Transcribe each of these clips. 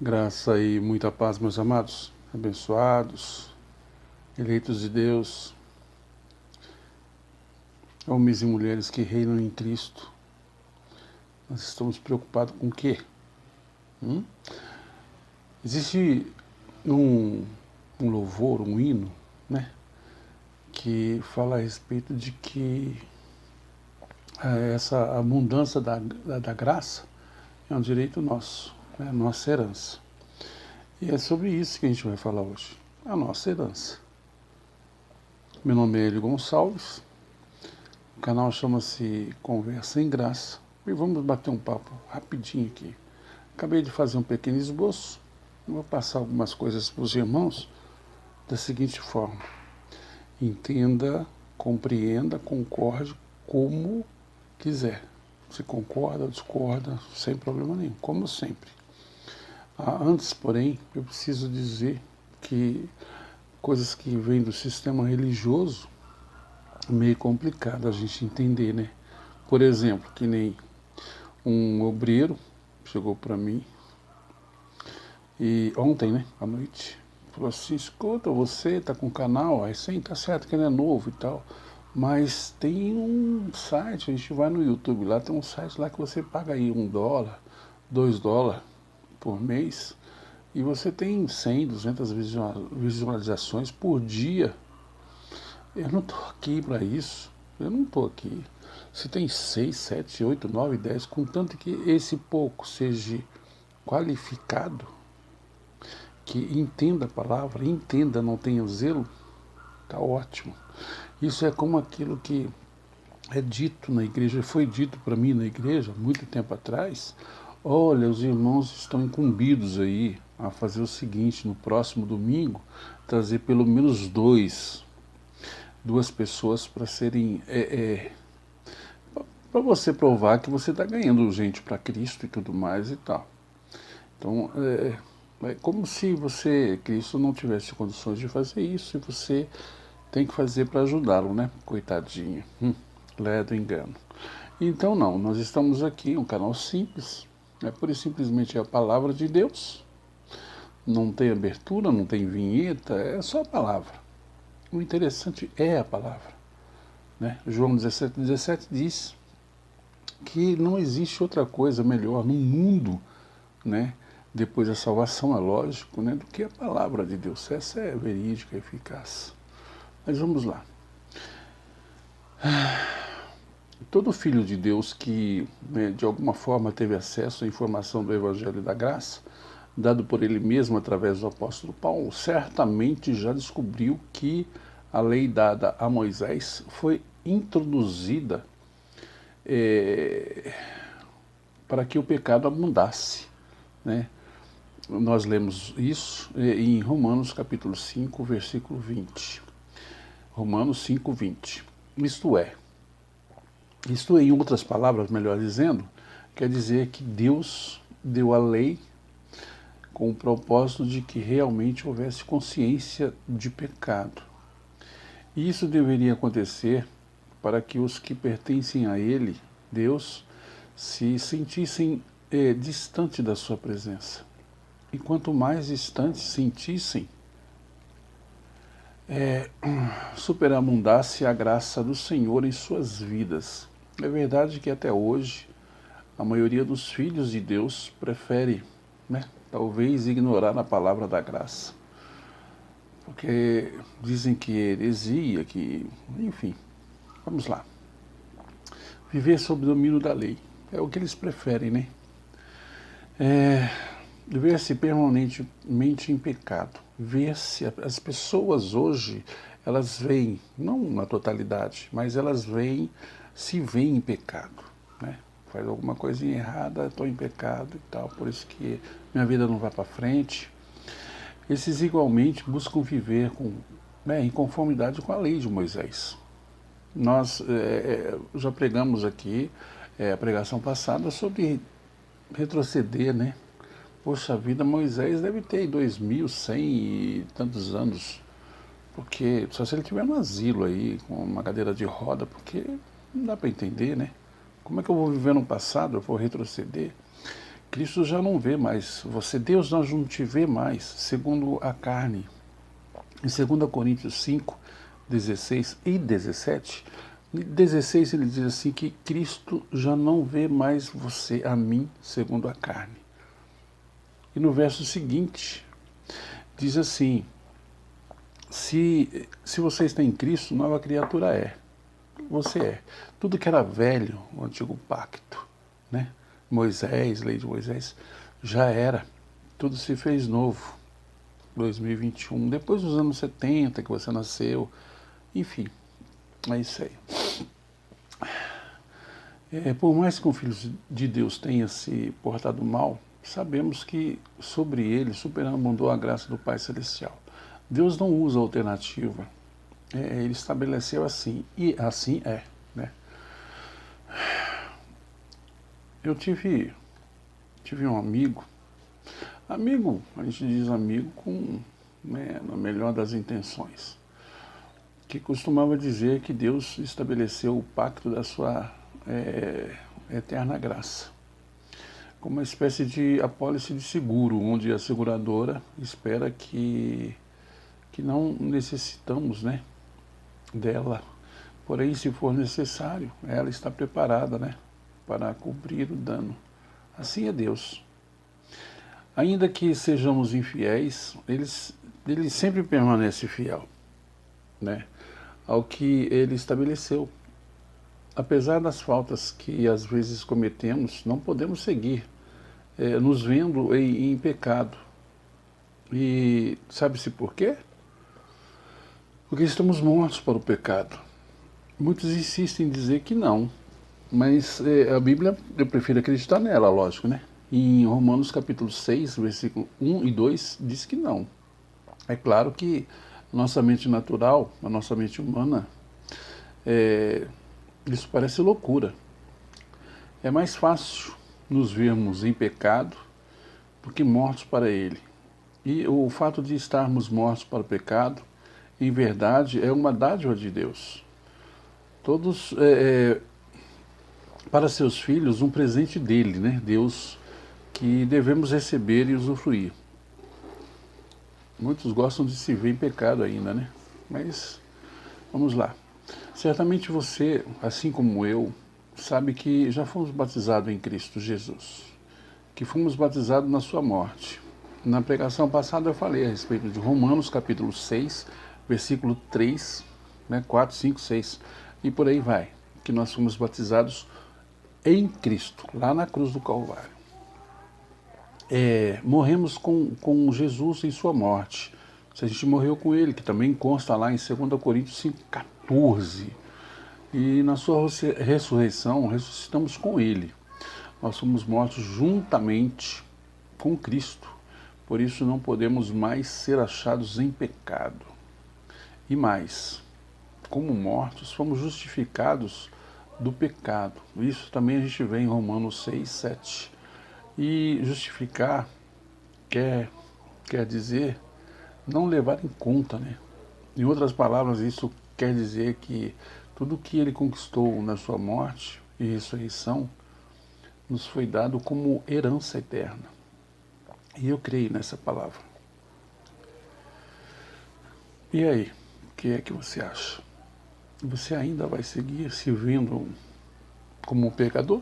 Graça e muita paz, meus amados, abençoados, eleitos de Deus, homens e mulheres que reinam em Cristo. Nós estamos preocupados com o quê? Existe um, um louvor, um hino, né, que fala a respeito de que essa abundância da graça é um direito nosso, é a nossa herança. E é sobre isso que a gente vai falar hoje, a nossa herança. Meu nome é Hélio Gonçalves, o canal chama-se Conversa em Graça e vamos bater um papo rapidinho aqui. Acabei de fazer um pequeno esboço, vou passar algumas coisas para os irmãos da seguinte forma: entenda, compreenda, concorde como quiser. Se concorda, discorda, sem problema nenhum, como sempre. Antes, porém, eu preciso dizer que coisas que vêm do sistema religioso meio complicado a gente entender, né? Por exemplo, que nem um obreiro chegou para mim e ontem, né, à noite, falou assim: escuta, você tá com o canal, aí sim, tá certo que ele é novo e tal, mas tem um site, a gente vai no YouTube lá, tem um site lá que você paga aí $1, $2 por mês e você tem 100, 200 visualizações por dia. Eu não estou aqui para isso. Eu não estou aqui. Se tem 6, 7, 8, 9, 10, contanto que esse pouco seja qualificado, que entenda a palavra, entenda, não tenha zelo, está ótimo. Isso é como aquilo que é dito na igreja, foi dito para mim na igreja, muito tempo atrás. Olha, os irmãos estão incumbidos aí a fazer o seguinte: no próximo domingo, trazer pelo menos duas pessoas para serem para você provar que você está ganhando gente para Cristo e tudo mais e tal. Então, é como se Cristo não tivesse condições de fazer isso e você tem que fazer para ajudá-lo, né? Coitadinho. Ledo engano. Então, não, nós estamos aqui, um canal simples, pura e simplesmente é a palavra de Deus. Não tem abertura, não tem vinheta, é só a palavra. O interessante é a palavra, né? João 17,17 diz que não existe outra coisa melhor no mundo, né, depois da salvação, é lógico, né, do que a palavra de Deus. Essa é verídica, eficaz. Mas vamos lá. Todo filho de Deus que, né, de alguma forma teve acesso à informação do Evangelho da Graça, dado por ele mesmo através do apóstolo Paulo, certamente já descobriu que a lei dada a Moisés foi introduzida para que o pecado abundasse, né? Nós lemos isso em Romanos capítulo 5, versículo 20. Romanos 5, 20. Isto em outras palavras, melhor dizendo, quer dizer que Deus deu a lei com o propósito de que realmente houvesse consciência de pecado. E isso deveria acontecer para que os que pertencem a Ele, Deus, se sentissem distante da sua presença. E quanto mais distantes sentissem, superabundasse a graça do Senhor em suas vidas. É verdade que até hoje a maioria dos filhos de Deus prefere, né, talvez ignorar a palavra da graça, porque dizem que é heresia, que, enfim, vamos lá. Viver sob o domínio da lei é o que eles preferem, né? Ver-se permanentemente em pecado. Ver-se, as pessoas hoje, elas veem, não na totalidade, mas elas se veem em pecado, né? Faz alguma coisinha errada, estou em pecado e tal, por isso que minha vida não vai para frente. Esses igualmente buscam viver em conformidade com a lei de Moisés. Nós já pregamos aqui a pregação passada sobre retroceder, né? Poxa vida, Moisés deve ter 2100 e tantos anos, porque só se ele estiver no asilo aí, com uma cadeira de roda, porque não dá para entender, né? Como é que eu vou viver no passado, eu vou retroceder? Cristo já não vê mais você. Deus não te vê mais segundo a carne. Em 2 Coríntios 5, 16 e 17, 16 ele diz assim que Cristo já não vê mais você, a mim, segundo a carne. E no verso seguinte, diz assim, se você está em Cristo, nova criatura é. Você é. Tudo que era velho, o antigo pacto, né? Moisés, lei de Moisés, já era. Tudo se fez novo. 2021, depois dos anos 70 que você nasceu, enfim, é isso aí. Por mais que um filho de Deus tenha se portado mal, sabemos que sobre ele superabundou a graça do Pai Celestial. Deus não usa alternativa, ele estabeleceu assim, e assim é, né? Eu tive um amigo, a gente diz amigo com, né, na melhor das intenções, que costumava dizer que Deus estabeleceu o pacto da sua eterna graça, como uma espécie de apólice de seguro, onde a seguradora espera que não necessitamos, né, dela, porém, se for necessário, ela está preparada, né, para cobrir o dano. Assim é Deus. Ainda que sejamos infiéis, ele sempre permanece fiel, né, ao que ele estabeleceu. Apesar das faltas que às vezes cometemos, não podemos seguir nos vendo em pecado. E sabe-se por quê? Porque estamos mortos para o pecado. Muitos insistem em dizer que não, mas a Bíblia, eu prefiro acreditar nela, lógico, né? Em Romanos capítulo 6, versículo 1 e 2, diz que não. É claro que nossa mente natural, a nossa mente humana, isso parece loucura. É mais fácil nos vermos em pecado do que mortos para ele. E o fato de estarmos mortos para o pecado, em verdade, é uma dádiva de Deus. Todos, para seus filhos, um presente dele, né? Deus, que devemos receber e usufruir. Muitos gostam de se ver em pecado ainda, né? Mas, vamos lá. Certamente você, assim como eu, sabe que já fomos batizados em Cristo Jesus, que fomos batizados na sua morte. Na pregação passada eu falei a respeito de Romanos capítulo 6, versículo 3, né, 4, 5, 6, e por aí vai, que nós fomos batizados em Cristo, lá na cruz do Calvário. Morremos com Jesus em sua morte. Se a gente morreu com ele, que também consta lá em 2 Coríntios 5,14. E na sua ressurreição, ressuscitamos com ele. Nós somos mortos juntamente com Cristo. Por isso não podemos mais ser achados em pecado. E mais, como mortos, fomos justificados do pecado. Isso também a gente vê em Romanos 6, 7. E justificar quer dizer não levar em conta, né? Em outras palavras, isso quer dizer que tudo que ele conquistou na sua morte e ressurreição nos foi dado como herança eterna. E eu creio nessa palavra. E aí, o que é que você acha? Você ainda vai seguir se vendo como um pecador?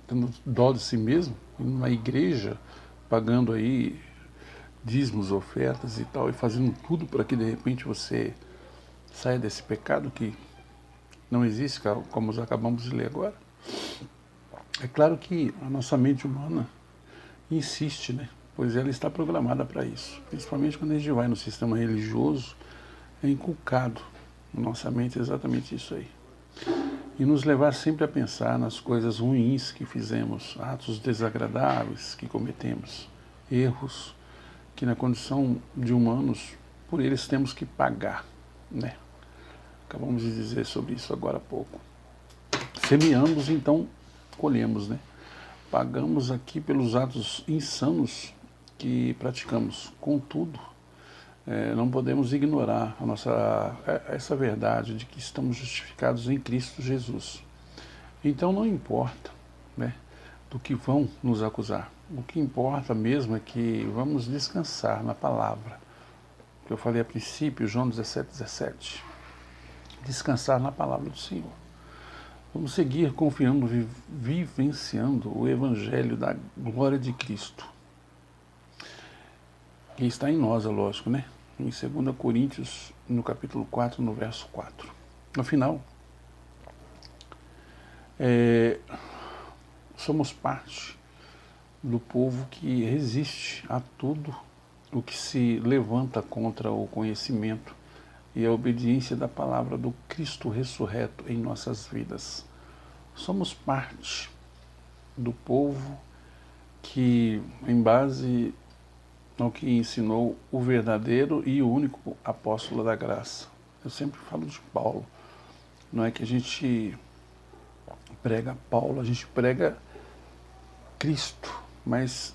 Tendo dó de si mesmo? Indo numa igreja, pagando aí dízimos, ofertas e tal, e fazendo tudo para que de repente você saia desse pecado que não existe, como acabamos de ler agora? É claro que a nossa mente humana insiste, né? Pois ela está programada para isso. Principalmente quando a gente vai no sistema religioso, é inculcado na nossa mente exatamente isso aí. E nos levar sempre a pensar nas coisas ruins que fizemos, atos desagradáveis que cometemos, erros que na condição de humanos, por eles temos que pagar, né? Acabamos de dizer sobre isso agora há pouco. Semeamos, então colhemos, né? Pagamos aqui pelos atos insanos que praticamos. Contudo, não podemos ignorar essa verdade de que estamos justificados em Cristo Jesus. Então não importa, né? do que vão nos acusar. O que importa mesmo é que vamos descansar na palavra. Que eu falei a princípio, João 17:17. Descansar na palavra do Senhor. Vamos seguir confiando, vivenciando o Evangelho da glória de Cristo. Que está em nós, é lógico, né? Em 2 Coríntios, no capítulo 4, no verso 4. Afinal, somos parte do povo que resiste a tudo o que se levanta contra o conhecimento e a obediência da palavra do Cristo ressurreto em nossas vidas. Somos parte do povo que, em base ao que ensinou o verdadeiro e o único apóstolo da graça. Eu sempre falo de Paulo. Não é que a gente prega Paulo, a gente prega Cristo, mas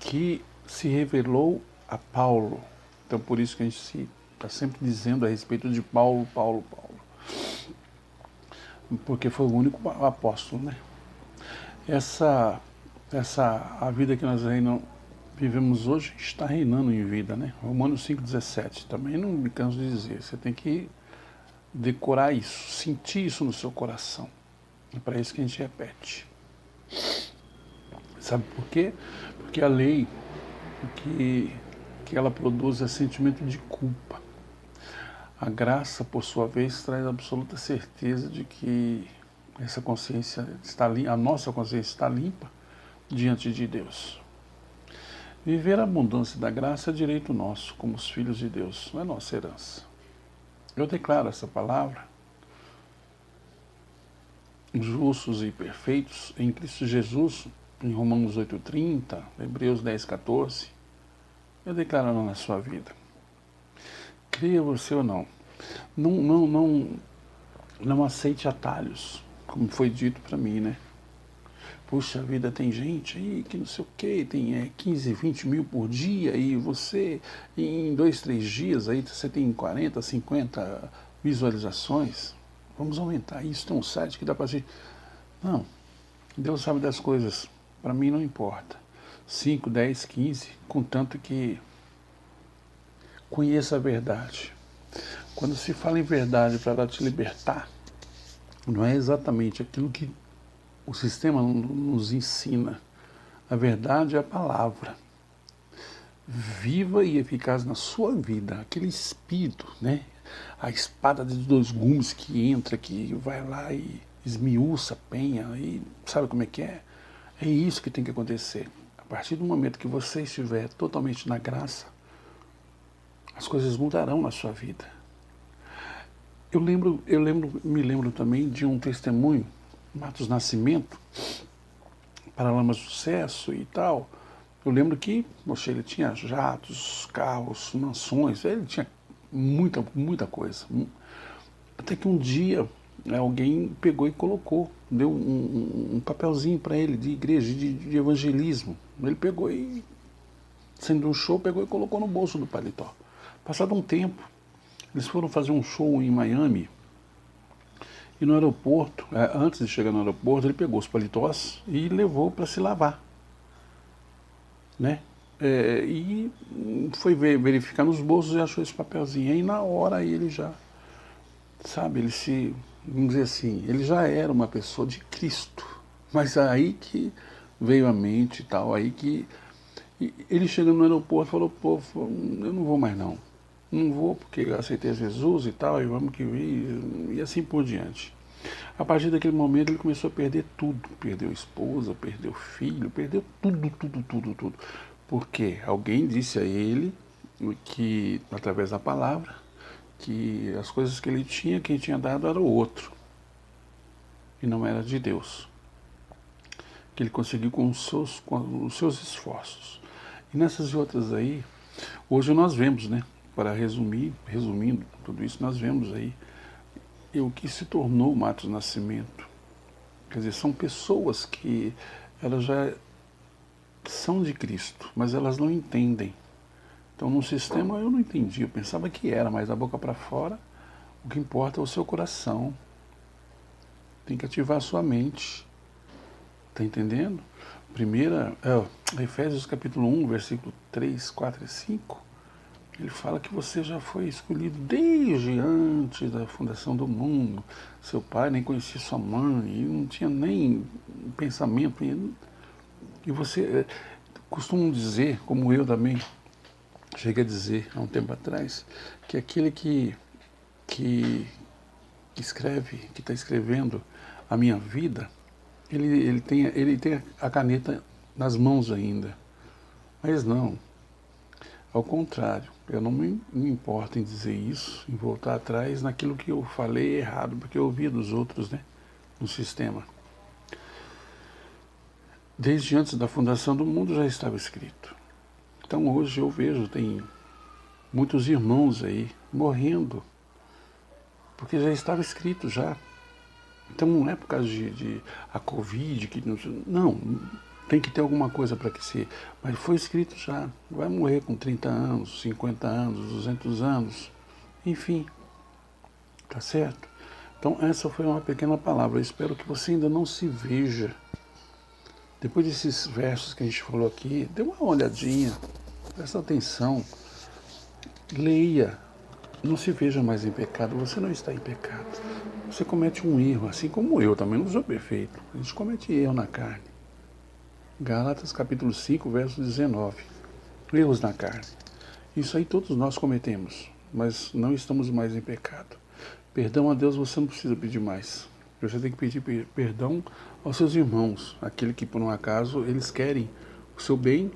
que se revelou a Paulo. Então, por isso que a gente está sempre dizendo a respeito de Paulo, Paulo, Paulo. Porque foi o único apóstolo, né? A vida que nós vivemos hoje está reinando em vida, né? Romanos 5,17. Também não me canso de dizer. Você tem que decorar isso, sentir isso no seu coração. É para isso que a gente repete. Sabe por quê? Porque a lei, o que ela produz é sentimento de culpa. A graça, por sua vez, traz absoluta certeza de que essa consciência está limpa, a nossa consciência está limpa diante de Deus. Viver a abundância da graça é direito nosso, como os filhos de Deus, não é nossa herança. Eu declaro essa palavra, justos e perfeitos em Cristo Jesus, em Romanos 8,30, Hebreus 10,14, eu declaro na sua vida. Creia você ou não. Não aceite atalhos, como foi dito para mim, né? Puxa vida, tem gente aí que não sei o que, tem 15, 20 mil por dia e você, em 2, 3 dias, aí você tem 40, 50 visualizações. Vamos aumentar isso, tem um site que dá para gente... Não, Deus sabe das coisas, para mim não importa. 5, 10, 15, contanto que conheça a verdade. Quando se fala em verdade para ela te libertar, não é exatamente aquilo que o sistema nos ensina. A verdade é a palavra. Viva e eficaz na sua vida. Aquele espírito, né? A espada de 2 gumes que entra, que vai lá e esmiuça, penha, e sabe como é que é? É isso que tem que acontecer. A partir do momento que você estiver totalmente na graça, as coisas mudarão na sua vida. Me lembro também de um testemunho, Matos Nascimento, Paralamas do Sucesso e tal. Eu lembro que, poxa, ele tinha jatos, carros, mansões, ele tinha muita coisa. Até que um dia alguém pegou e colocou, deu um papelzinho para ele de igreja, de evangelismo. Ele pegou e, sendo um show, pegou e colocou no bolso do paletó. Passado um tempo, eles foram fazer um show em Miami. E no aeroporto, antes de chegar no aeroporto, ele pegou os paletós e levou para se lavar, né? E foi verificar nos bolsos e achou esse papelzinho. Aí na hora ele já, sabe, vamos dizer assim, ele já era uma pessoa de Cristo. Mas aí que veio a mente e tal, aí que ele chegando no aeroporto falou, pô, eu não vou mais não. Não vou porque eu aceitei Jesus e tal, e vamos que vir, e assim por diante. A partir daquele momento ele começou a perder tudo. Perdeu esposa, perdeu filho, perdeu tudo. Porque alguém disse a ele que, através da palavra, que as coisas que ele tinha, quem tinha dado era o outro. E não era de Deus. Que ele conseguiu com os seus esforços. E nessas outras aí, hoje nós vemos, né? Para resumindo tudo isso, nós vemos aí o que se tornou o Matos Nascimento. Quer dizer, são pessoas que elas já são de Cristo, mas elas não entendem. Então, no sistema eu não entendi, eu pensava que era, mas da boca para fora, o que importa é o seu coração. Tem que ativar a sua mente. Está entendendo? Efésios capítulo 1, versículo 3, 4 e 5, ele fala que você já foi escolhido desde antes da fundação do mundo. Seu pai nem conhecia sua mãe, e não tinha nem pensamento. E você costuma dizer, como eu também cheguei a dizer há um tempo atrás, que aquele que escreve, que está escrevendo a minha vida, ele tem a caneta nas mãos ainda. Mas não, ao contrário, eu não me importo em dizer isso, em voltar atrás naquilo que eu falei errado, porque eu ouvi dos outros, né, no sistema. Desde antes da fundação do mundo já estava escrito. Então hoje eu vejo, tem muitos irmãos aí morrendo, porque já estava escrito já. Então não é por causa de a Covid, que não, tem que ter alguma coisa para que se... Mas foi escrito já, vai morrer com 30 anos, 50 anos, 200 anos, enfim, tá certo? Então essa foi uma pequena palavra, eu espero que você ainda não se veja. Depois desses versos que a gente falou aqui, dê uma olhadinha, presta atenção, leia, não se veja mais em pecado, você não está em pecado. Você comete um erro, assim como eu também não sou perfeito. A gente comete erro na carne. Gálatas capítulo 5, verso 19. Erros na carne. Isso aí todos nós cometemos, mas não estamos mais em pecado. Perdão a Deus você não precisa pedir mais. Você tem que pedir perdão aos seus irmãos, aquele que por um acaso eles querem o seu bem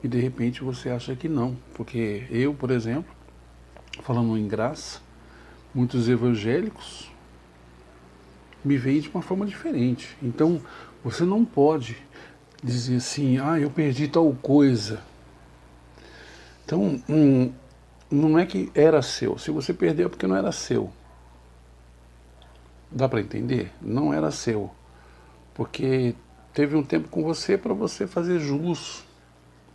e de repente você acha que não. Porque eu, por exemplo, falando em graça, muitos evangélicos me veem de uma forma diferente. Então, você não pode dizer assim, eu perdi tal coisa. Então, não é que era seu. Se você perdeu é porque não era seu. Dá para entender? Não era seu. Porque teve um tempo com você para você fazer jus,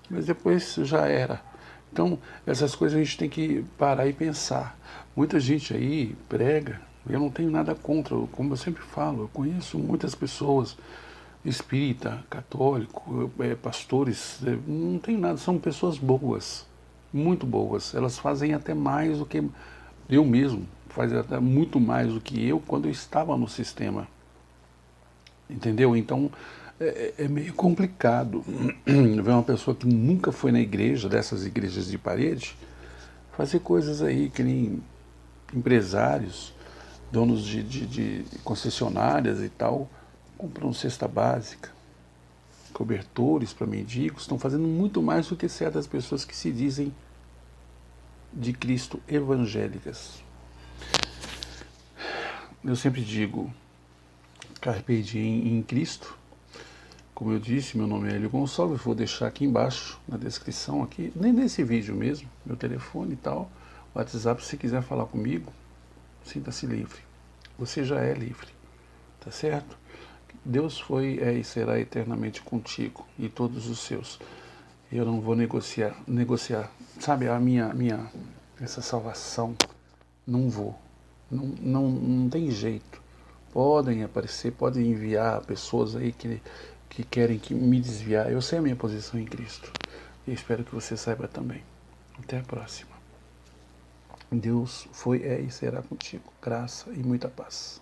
mas depois já era. Então, essas coisas a gente tem que parar e pensar. Muita gente aí prega, eu não tenho nada contra, como eu sempre falo, eu conheço muitas pessoas, espírita, católico, pastores, não tem nada, são pessoas boas, muito boas. Elas fazem até mais do que eu mesmo, faz até muito mais do que eu quando eu estava no sistema. Entendeu? Então, é meio complicado ver uma pessoa que nunca foi na igreja, dessas igrejas de parede, fazer coisas aí que nem empresários, donos de concessionárias e tal, compram cesta básica, cobertores para mendigos, estão fazendo muito mais do que certas pessoas que se dizem de Cristo evangélicas. Eu sempre digo, carpe diem em Cristo. Como eu disse, meu nome é Hélio Gonçalves, vou deixar aqui embaixo, na descrição aqui, nem nesse vídeo mesmo, meu telefone e tal, WhatsApp, se quiser falar comigo, sinta-se livre. Você já é livre, tá certo? Deus foi, é e será eternamente contigo e todos os seus. Eu não vou negociar, sabe, essa salvação, não vou, não tem jeito. Podem aparecer, podem enviar pessoas aí que querem me desviar. Eu sei a minha posição em Cristo e espero que você saiba também. Até a próxima. Deus foi, é e será contigo. Graça e muita paz.